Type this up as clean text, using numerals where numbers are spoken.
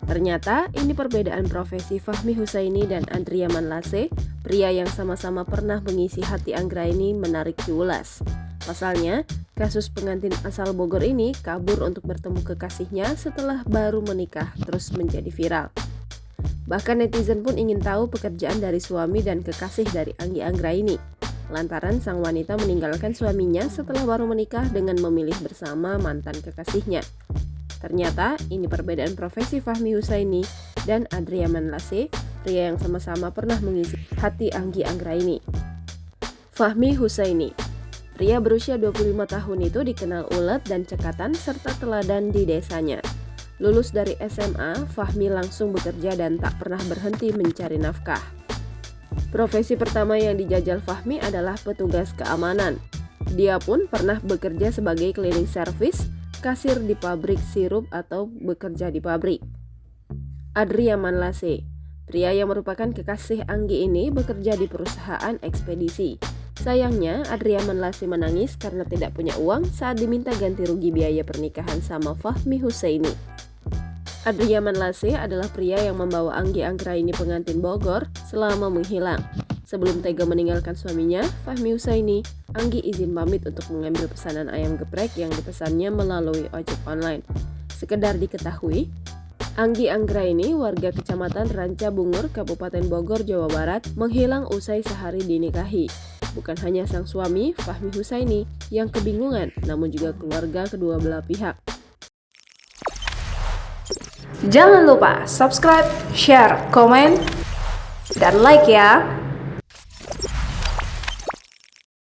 Ternyata ini perbedaan profesi Fahmi Husaini dan Andria Manlase, pria yang sama-sama pernah mengisi hati Anggraini, menarik diulas. Pasalnya, kasus pengantin asal Bogor ini kabur untuk bertemu kekasihnya setelah baru menikah terus menjadi viral. Bahkan netizen pun ingin tahu pekerjaan dari suami dan kekasih dari Anggi Anggraini, lantaran sang wanita meninggalkan suaminya setelah baru menikah dengan memilih bersama mantan kekasihnya. Ternyata ini perbedaan profesi Fahmi Husaini dan Andria Manlase, pria yang sama-sama pernah mengisi hati Anggi Anggraini. Fahmi Husaini, pria berusia 25 tahun itu dikenal ulet dan cekatan serta teladan di desanya. Lulus dari SMA, Fahmi langsung bekerja dan tak pernah berhenti mencari nafkah. Profesi pertama yang dijajal Fahmi adalah petugas keamanan. Dia pun pernah bekerja sebagai cleaning service, kasir di pabrik sirup atau bekerja di pabrik. Andria Manlase, pria yang merupakan kekasih Anggi ini bekerja di perusahaan ekspedisi. Sayangnya, Andria Manlase menangis karena tidak punya uang saat diminta ganti rugi biaya pernikahan sama Fahmi Husaini. Andria Manlase adalah pria yang membawa Anggi Anggraini pengantin Bogor selama menghilang. Sebelum tega meninggalkan suaminya, Fahmi Husaini, Anggi izin pamit untuk mengambil pesanan ayam geprek yang dipesannya melalui ojek online. Sekedar diketahui, Anggi Anggraini, warga Kecamatan Ranca Bungur, Kabupaten Bogor, Jawa Barat, menghilang usai sehari dinikahi. Bukan hanya sang suami, Fahmi Husaini, yang kebingungan, namun juga keluarga kedua belah pihak. Jangan lupa subscribe, share, komen, dan like ya!